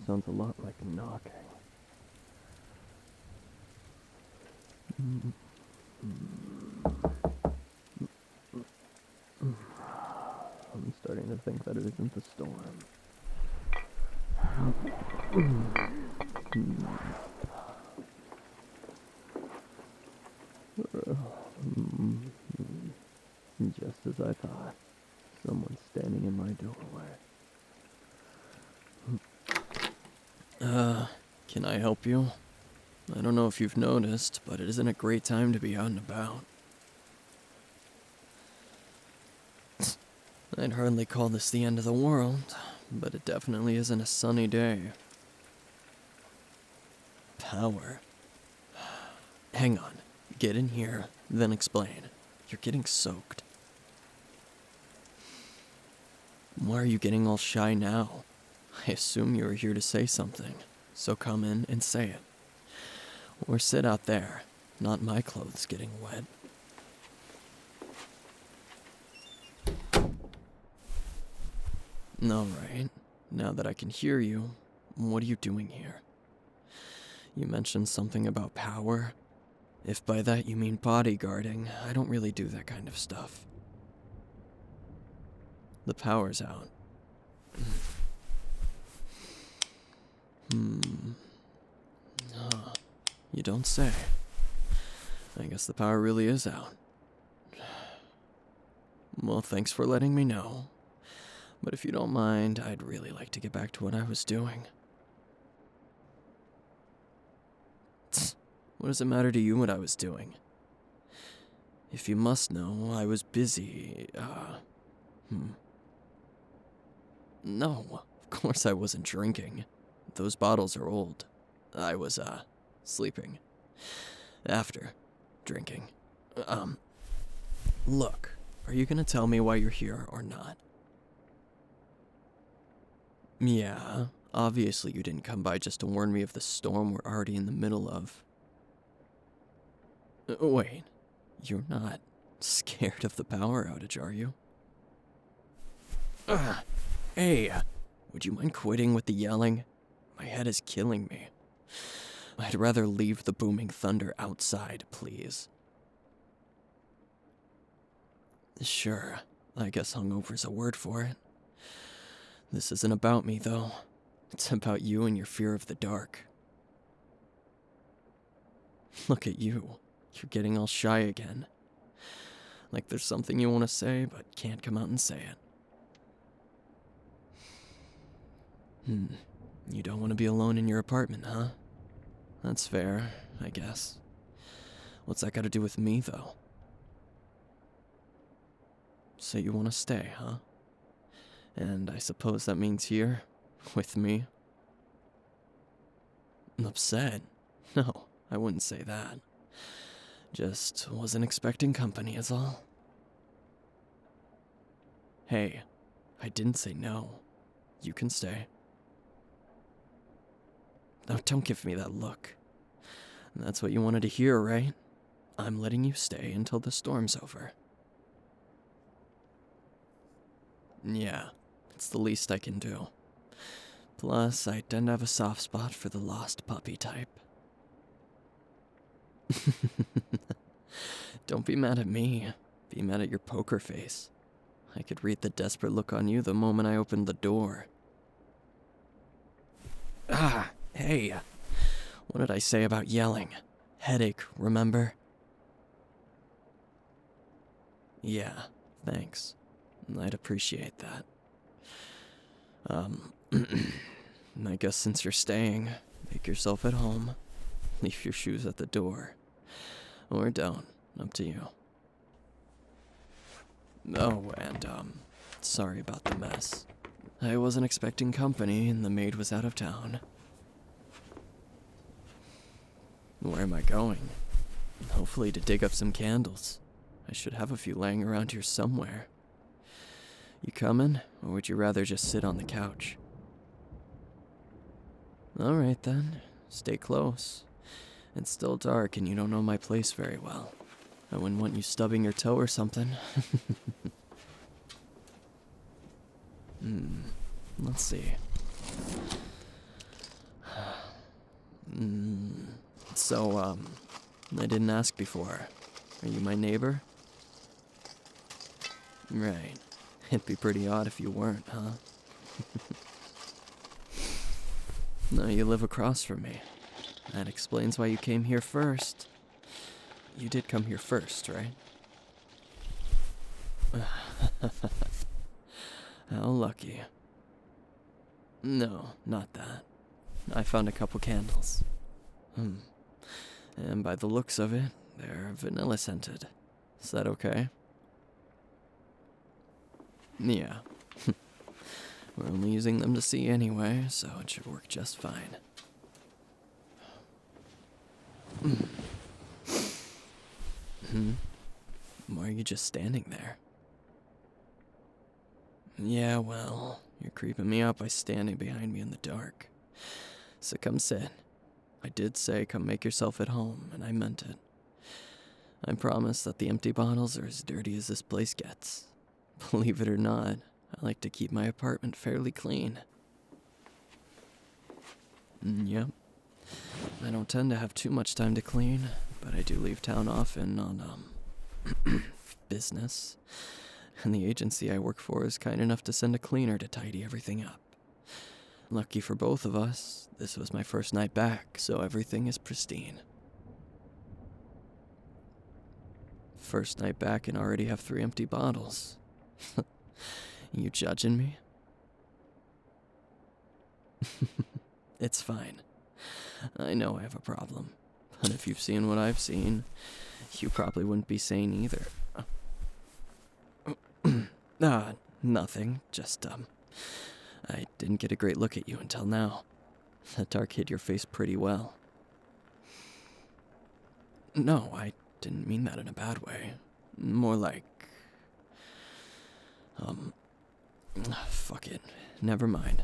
sounds a lot like knocking. I'm starting to think that it isn't the storm. Just as I thought. Someone's standing in my doorway. Can I help you? I don't know if you've noticed, but it isn't a great time to be out and about. I'd hardly call this the end of the world, but it definitely isn't a sunny day. Power. Hang on. Get in here, then explain. You're getting soaked. Why are you getting all shy now? I assume you were here to say something, so come in and say it. Or sit out there, not my clothes getting wet. Alright, now that I can hear you, what are you doing here? You mentioned something about power. If by that you mean bodyguarding, I don't really do that kind of stuff. The power's out. You don't say. I guess the power really is out. Well, thanks for letting me know. But if you don't mind, I'd really like to get back to what I was doing. What does it matter to you what I was doing? If you must know, I was busy, No, of course I wasn't drinking. Those bottles are old. I was, sleeping. After drinking. Look, are you gonna tell me why you're here or not? Yeah, obviously you didn't come by just to warn me of the storm we're already in the middle of. Wait, you're not scared of the power outage, are you? Hey, would you mind quitting with the yelling? My head is killing me. I'd rather leave the booming thunder outside, please. Sure, I guess hungover's a word for it. This isn't about me, though. It's about you and your fear of the dark. Look at you. You're getting all shy again. Like there's something you want to say, but can't come out and say it. You don't want to be alone in your apartment, huh? That's fair, I guess. What's that got to do with me, though? So you want to stay, huh? And I suppose that means here, with me? Upset? No, I wouldn't say that. Just wasn't expecting company is all. Hey, I didn't say no. You can stay. Now don't give me that look. That's what you wanted to hear, right? I'm letting you stay until the storm's over. Yeah, it's the least I can do. Plus, I tend to have a soft spot for the lost puppy type. Don't be mad at me. Be mad at your poker face. I could read the desperate look on you the moment I opened the door. Hey. What did I say about yelling? Headache, remember? Yeah, thanks. I'd appreciate that. I guess since you're staying, make yourself at home. Leave your shoes at the door. Or don't. Up to you. Oh, and, sorry about the mess. I wasn't expecting company, and the maid was out of town. Where am I going? Hopefully to dig up some candles. I should have a few laying around here somewhere. You coming, or would you rather just sit on the couch? Alright then, stay close. It's still dark and you don't know my place very well. I wouldn't want you stubbing your toe or something. Let's see. So, I didn't ask before. Are you my neighbor? Right. It'd be pretty odd if you weren't, huh? No, you live across from me. That explains why you came here first. You did come here first, right? How lucky. No, not that. I found a couple candles. And by the looks of it, they're vanilla scented. Is that okay? Yeah. We're only using them to see anyway, so it should work just fine. Why are you just standing there? Yeah, well, you're creeping me out by standing behind me in the dark. So come sit. I did say come make yourself at home, and I meant it. I promise that the empty bottles are as dirty as this place gets. Believe it or not, I like to keep my apartment fairly clean. Yep. I don't tend to have too much time to clean, but I do leave town often on, business. And the agency I work for is kind enough to send a cleaner to tidy everything up. Lucky for both of us, this was my first night back, so everything is pristine. First night back and already have 3 empty bottles. You judging me? It's fine. I know I have a problem. But if you've seen what I've seen, you probably wouldn't be sane either. Nothing. Just, I didn't get a great look at you until now. The dark hid your face pretty well. No, I didn't mean that in a bad way. More like... fuck it. Never mind.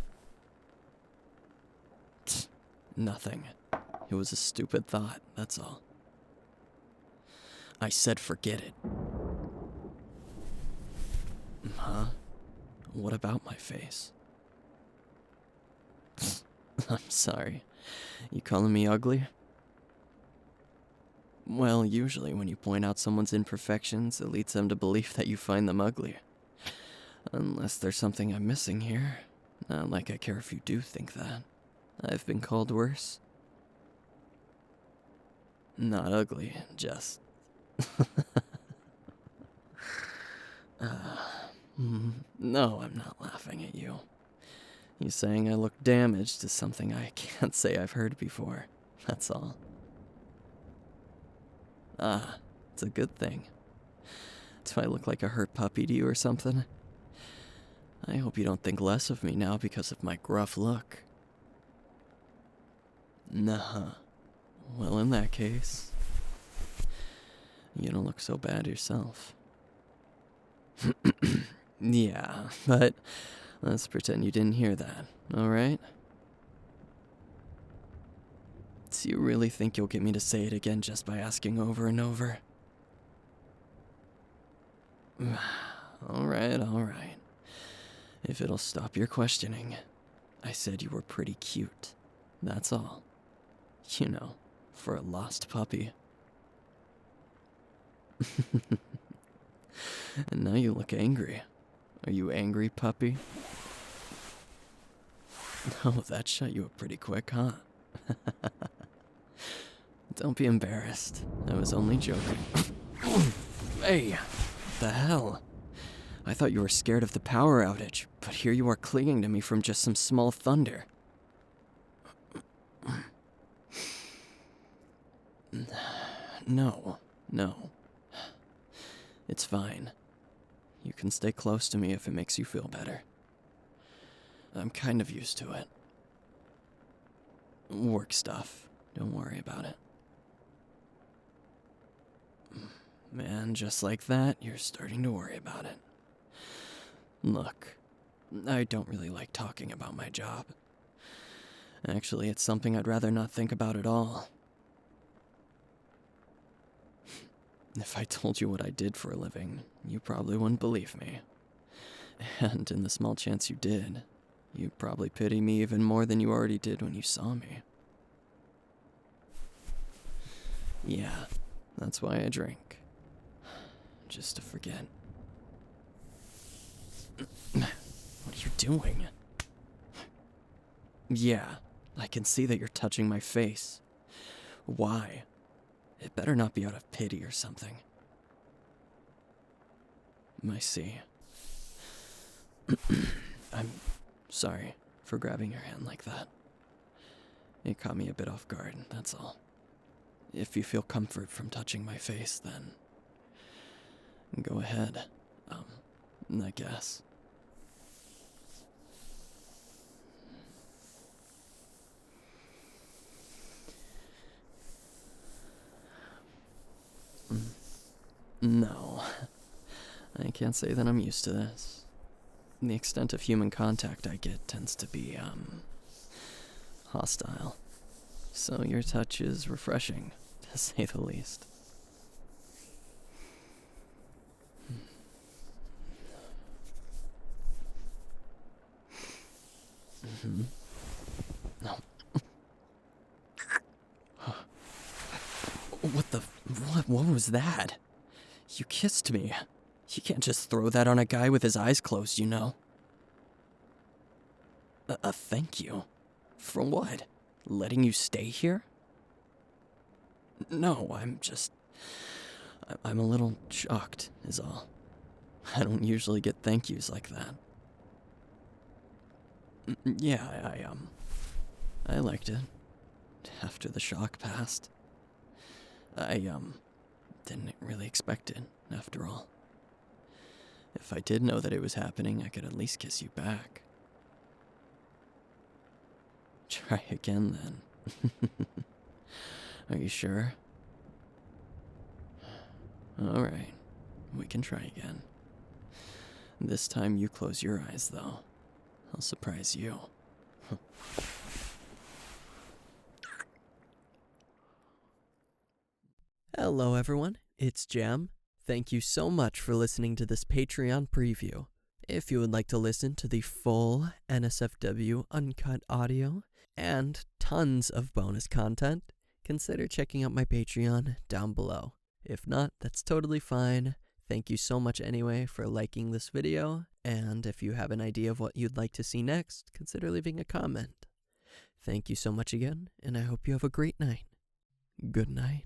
Nothing. It was a stupid thought, that's all. I said forget it. Huh? What about my face? I'm sorry. You calling me ugly? Well, usually when you point out someone's imperfections, it leads them to believe that you find them ugly. Unless there's something I'm missing here. Not like I care if you do think that. I've been called worse. Not ugly, just... No, I'm not laughing at you. You saying I look damaged is something I can't say I've heard before. That's all. It's a good thing. Do I look like a hurt puppy to you or something? I hope you don't think less of me now because of my gruff look. Nah. Well, in that case, you don't look so bad yourself. Yeah, but let's pretend you didn't hear that, alright? Do you really think you'll get me to say it again just by asking over and over? Alright. If it'll stop your questioning, I said you were pretty cute. That's all. You know, for a lost puppy. And now you look angry. Are you angry, puppy? Oh, that shut you up pretty quick, huh? Don't be embarrassed. I was only joking. Hey, the hell? I thought you were scared of the power outage, but here you are clinging to me from just some small thunder. No. It's fine. You can stay close to me if it makes you feel better. I'm kind of used to it. Work stuff. Don't worry about it. Man, just like that, you're starting to worry about it. Look, I don't really like talking about my job. Actually, it's something I'd rather not think about at all. If I told you what I did for a living, you probably wouldn't believe me. And in the small chance you did, you'd probably pity me even more than you already did when you saw me. Yeah, that's why I drink. Just to forget. What are you doing? Yeah, I can see that you're touching my face. Why? It better not be out of pity or something. I see. I'm sorry for grabbing your hand like that. It caught me a bit off guard, that's all. If you feel comfort from touching my face, then go ahead. I guess. No, I can't say that I'm used to this. The extent of human contact I get tends to be, hostile. So your touch is refreshing, to say the least. Mm-hmm. No. What was that? You kissed me. You can't just throw that on a guy with his eyes closed, you know. A thank you? For what? Letting you stay here? No, I'm a little shocked, is all. I don't usually get thank yous like that. Yeah, I liked it. After the shock passed. I didn't really expect it, after all. If I did know that it was happening, I could at least kiss you back. Try again, then. Are you sure? Alright, we can try again. This time you close your eyes, though. I'll surprise you. Hello everyone, it's Jam. Thank you so much for listening to this Patreon preview. If you would like to listen to the full NSFW uncut audio and tons of bonus content, consider checking out my Patreon down below. If not, that's totally fine. Thank you so much anyway for liking this video, and if you have an idea of what you'd like to see next, consider leaving a comment. Thank you so much again, and I hope you have a great night. Good night.